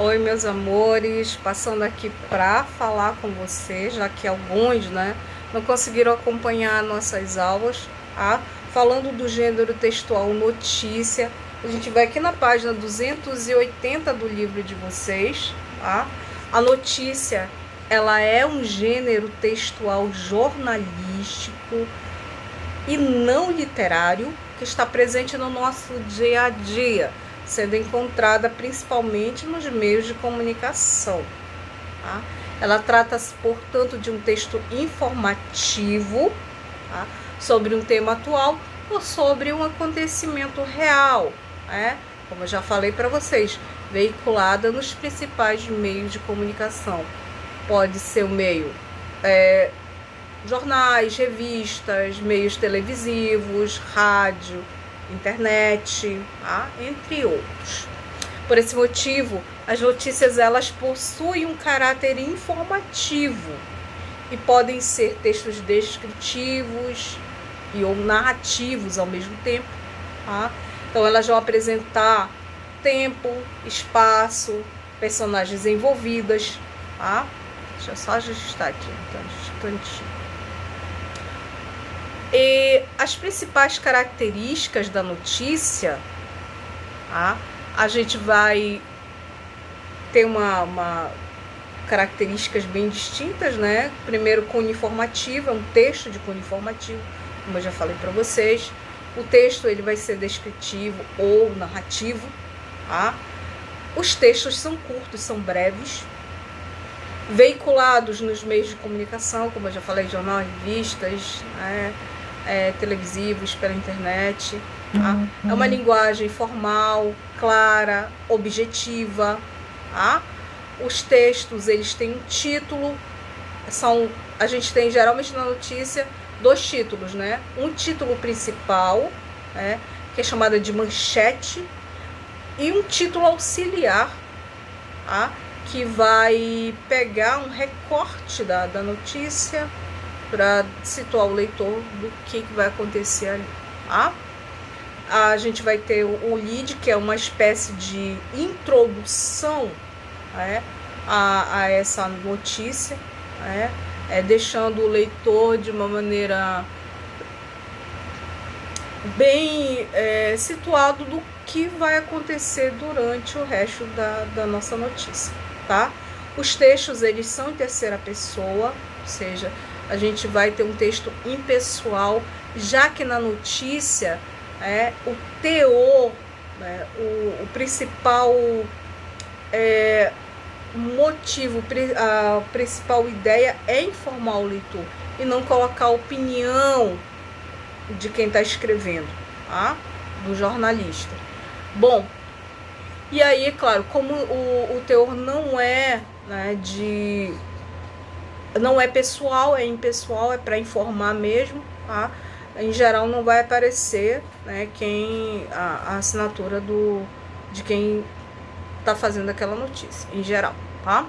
Oi, meus amores, passando aqui para falar com vocês, já que alguns, não conseguiram acompanhar nossas aulas, tá? Falando do gênero textual notícia, a gente vai aqui na página 280 do livro de vocês, tá? A notícia, ela é um gênero textual jornalístico e não literário que está presente no nosso dia a dia, sendo encontrada principalmente nos meios de comunicação. Tá? Ela trata-se, portanto, de um texto informativo, tá? Sobre um tema atual ou sobre um acontecimento real, como eu já falei para vocês, veiculada nos principais meios de comunicação. Pode ser o meio jornais, revistas, meios televisivos, rádio, internet, tá? Entre outros. Por esse motivo, as notícias elas possuem um caráter informativo e podem ser textos descritivos e ou narrativos ao mesmo tempo, tá? Então elas vão apresentar tempo, espaço, personagens envolvidas, tá? Deixa eu só ajustar aqui um instantinho. E as principais características da notícia, tá? A gente vai ter uma características bem distintas, né? Primeiro, cunho informativo, é um texto de cunho informativo, como eu já falei para vocês. O texto ele vai ser descritivo ou narrativo, tá? Os textos são curtos, são breves, veiculados nos meios de comunicação, como eu já falei, jornal, revistas, televisivos, pela internet, tá? É uma linguagem formal, clara, objetiva, tá? Os textos, eles têm um título, a gente tem geralmente na notícia dois títulos, né? Um título principal, que é chamada de manchete, e um título auxiliar, tá? Que vai pegar um recorte da notícia para situar o leitor do que vai acontecer ali, tá? A gente vai ter o lead, que é uma espécie de introdução, a essa notícia, deixando o leitor de uma maneira bem situado do que vai acontecer durante o resto da nossa notícia, tá? Os textos, eles são em terceira pessoa, ou seja, a gente vai ter um texto impessoal, já que na notícia o teor, o principal motivo, a principal ideia é informar o leitor e não colocar a opinião de quem está escrevendo, tá? Do jornalista. Bom, e aí, claro, como o teor não é não é pessoal, é impessoal, é para informar mesmo, tá? Em geral não vai aparecer a assinatura de quem está fazendo aquela notícia, em geral, tá?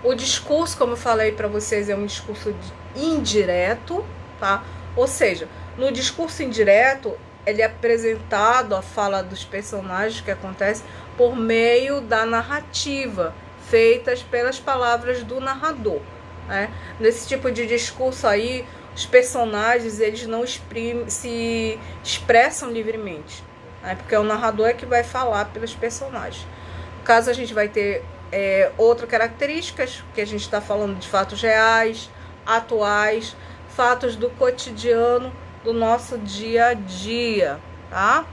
O discurso, como eu falei para vocês, é um discurso indireto, tá? Ou seja, no discurso indireto, ele é apresentado, a fala dos personagens que acontece por meio da narrativa, feitas pelas palavras do narrador, Nesse tipo de discurso aí, os personagens, eles não se expressam livremente, porque o narrador é que vai falar pelos personagens. No caso, a gente vai ter outras características, que a gente está falando de fatos reais, atuais, fatos do cotidiano, do nosso dia a dia, tá?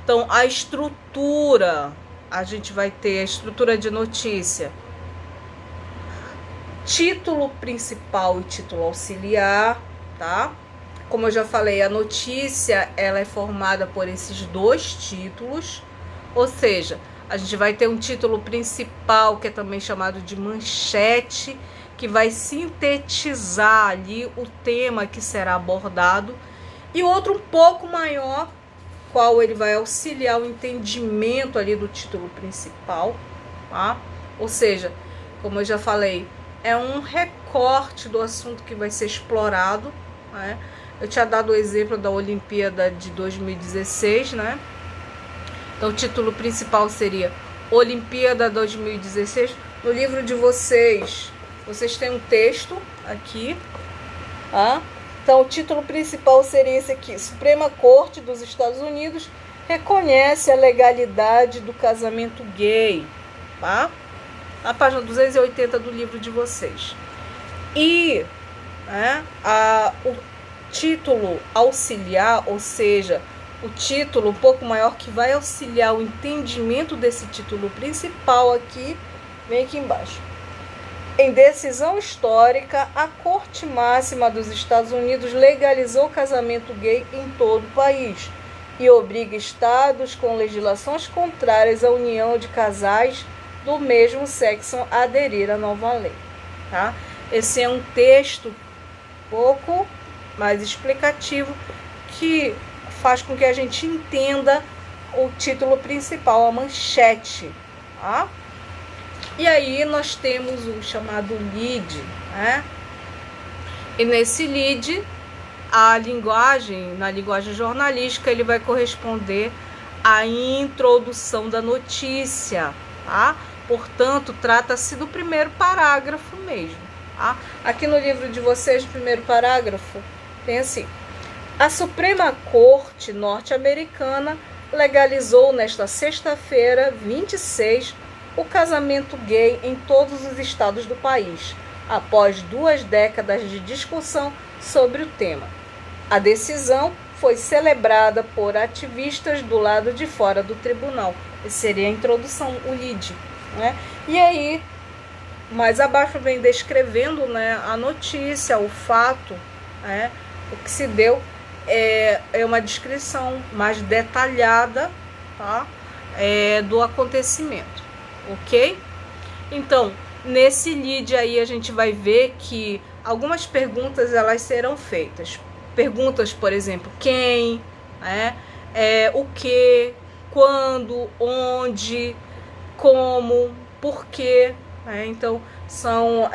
Então, a estrutura, a gente vai ter a estrutura de notícia, título principal e título auxiliar, tá? Como eu já falei, a notícia ela é formada por esses dois títulos, ou seja, a gente vai ter um título principal, que é também chamado de manchete, que vai sintetizar ali o tema que será abordado, e outro um pouco maior, qual ele vai auxiliar o entendimento ali do título principal, tá? Ou seja, como eu já falei, é um recorte do assunto que vai ser explorado, Eu tinha dado o exemplo da Olimpíada de 2016, Então, o título principal seria Olimpíada 2016. No livro de vocês têm um texto aqui, tá? Então, o título principal seria esse aqui: Suprema Corte dos Estados Unidos reconhece a legalidade do casamento gay, tá? Na página 280 do livro de vocês. E o título auxiliar, ou seja, o título um pouco maior que vai auxiliar o entendimento desse título principal aqui, vem aqui embaixo. Em decisão histórica, a Corte Máxima dos Estados Unidos legalizou o casamento gay em todo o país e obriga estados com legislações contrárias à união de casais do mesmo sexo a aderir à nova lei. Tá? Esse é um texto pouco mais explicativo que faz com que a gente entenda o título principal, a manchete. Tá? E aí nós temos o chamado lead, né? E nesse lead, na linguagem jornalística, ele vai corresponder à introdução da notícia, tá? Portanto, trata-se do primeiro parágrafo mesmo, tá? Aqui no livro de vocês, o primeiro parágrafo, tem assim: a Suprema Corte norte-americana legalizou nesta sexta-feira, 26, o casamento gay em todos os estados do país, após 2 décadas de discussão sobre o tema. A decisão foi celebrada por ativistas do lado de fora do tribunal. Essa seria a introdução, o lead, né? E aí, mais abaixo vem descrevendo, né, a notícia, o fato, né, o que se deu. É uma descrição mais detalhada, tá, do acontecimento. Ok? Então, nesse lead aí a gente vai ver que algumas perguntas elas serão feitas. Perguntas, por exemplo, quem, o que, quando, onde, como, por quê. Então, são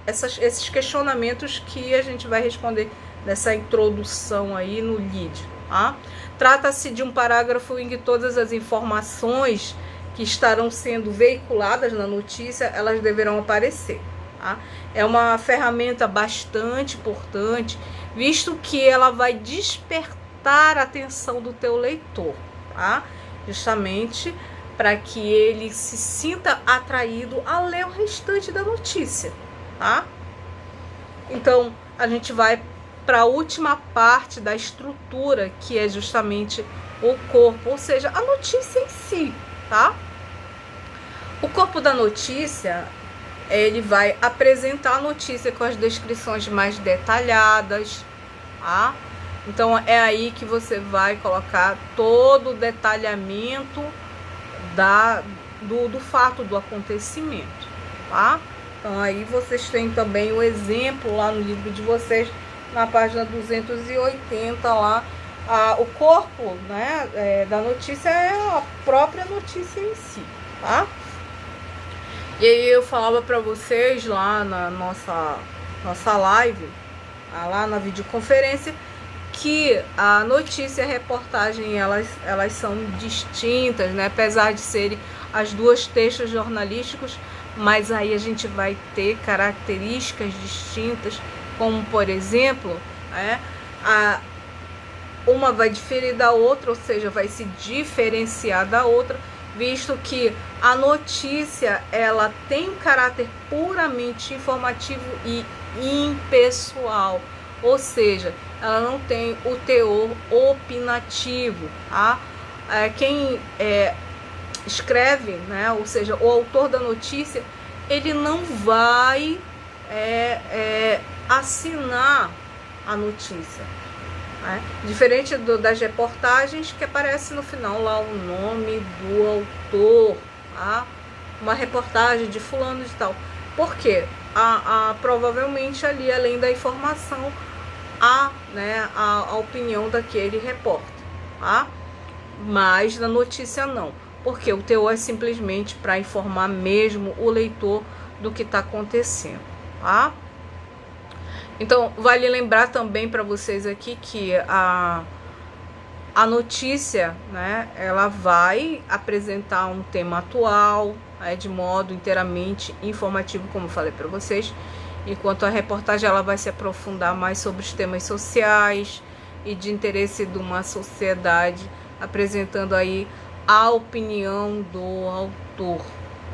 esses questionamentos que a gente vai responder nessa introdução aí no lead. Tá? Trata-se de um parágrafo em que todas as informações que estarão sendo veiculadas na notícia, elas deverão aparecer. Tá? É uma ferramenta bastante importante, visto que ela vai despertar a atenção do teu leitor, tá? Justamente para que ele se sinta atraído a ler o restante da notícia. Tá? Então, a gente vai para a última parte da estrutura, que é justamente o corpo, ou seja, a notícia em si. Tá? O corpo da notícia, ele vai apresentar a notícia com as descrições mais detalhadas, tá? Então é aí que você vai colocar todo o detalhamento do fato, do acontecimento, tá? Então aí vocês têm também o exemplo lá no livro de vocês, na página 280 lá. O corpo, né, da notícia é a própria notícia em si, tá? E aí eu falava para vocês lá na nossa live, lá na videoconferência, que a notícia e a reportagem elas são distintas, né? Apesar de serem as duas textos jornalísticos, mas aí a gente vai ter características distintas, como por exemplo, uma vai diferir da outra, ou seja, vai se diferenciar da outra, visto que a notícia ela tem um caráter puramente informativo e impessoal, ou seja, ela não tem o teor opinativo. Tá? Quem escreve, né, ou seja, o autor da notícia, ele não vai assinar a notícia. Diferente das reportagens que aparece no final lá o nome do autor, tá? Uma reportagem de fulano de tal. Por quê? Provavelmente ali, além da informação, a opinião daquele repórter, tá? Mas na notícia não, porque o teor é simplesmente para informar mesmo o leitor do que está acontecendo, tá? Então, vale lembrar também para vocês aqui que A notícia, né, ela vai apresentar um tema atual, de modo inteiramente informativo, como eu falei para vocês, enquanto a reportagem ela vai se aprofundar mais sobre os temas sociais e de interesse de uma sociedade, apresentando aí a opinião do autor,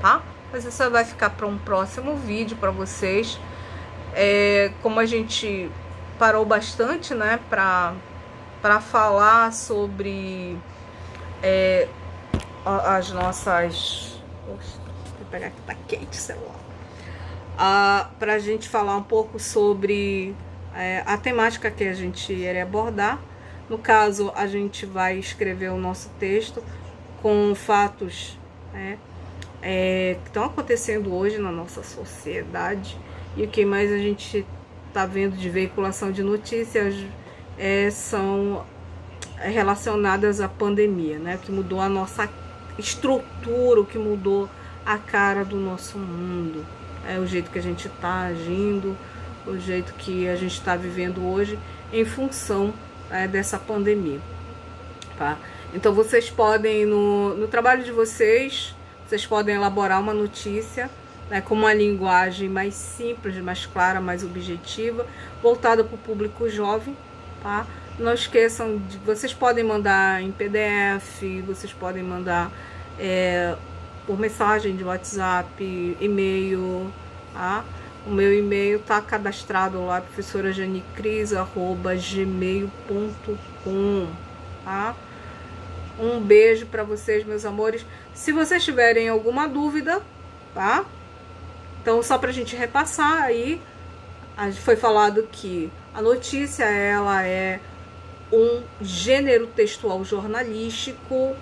tá? Mas isso vai ficar para um próximo vídeo para vocês. Como a gente parou bastante, né, para falar sobre as nossas... Vou pegar aqui, tá quente o celular. Para a gente falar um pouco sobre a temática que a gente iria abordar. No caso, a gente vai escrever o nosso texto com fatos que estão acontecendo hoje na nossa sociedade, e o que mais a gente está vendo de veiculação de notícias são relacionadas à pandemia, né? O que mudou a nossa estrutura, o que mudou a cara do nosso mundo, o jeito que a gente está agindo, o jeito que a gente está vivendo hoje em função dessa pandemia, tá? Então vocês podem, no trabalho de vocês podem elaborar uma notícia, né, com uma linguagem mais simples, mais clara, mais objetiva, voltada para o público jovem, tá? Não esqueçam, vocês podem mandar em PDF, vocês podem mandar por mensagem de WhatsApp, e-mail, tá? O meu e-mail está cadastrado lá, professorajanicris@gmail.com, tá? Um beijo para vocês, meus amores. Se vocês tiverem alguma dúvida, tá? Então, só para a gente repassar aí, foi falado que a notícia, ela é um gênero textual jornalístico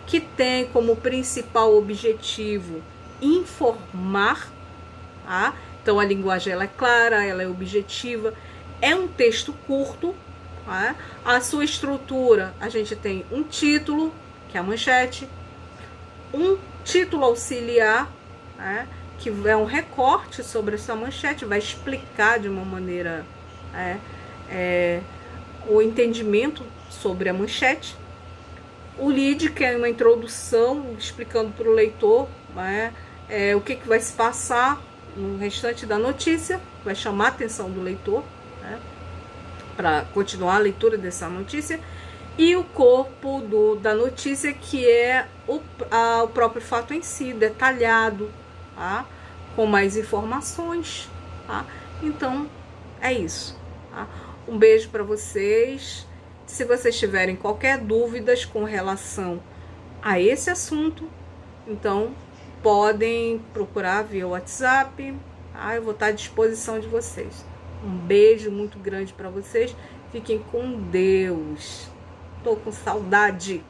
que tem como principal objetivo informar, tá? Então, a linguagem ela é clara, ela é objetiva, é um texto curto, tá? A sua estrutura, a gente tem um título, que é a manchete, um título auxiliar, tá? Que é um recorte sobre essa manchete, vai explicar de uma maneira o entendimento sobre a manchete. O lead, que é uma introdução explicando para o leitor o que vai se passar no restante da notícia, vai chamar a atenção do leitor, para continuar a leitura dessa notícia. E o corpo da notícia, que é o próprio fato em si, detalhado, tá? Com mais informações, tá? Então, é isso, tá? Um beijo para vocês. Se vocês tiverem qualquer dúvidas com relação a esse assunto, então podem procurar via WhatsApp, tá? Eu vou estar à disposição de vocês. Um beijo muito grande para vocês. Fiquem com Deus. Tô com saudade.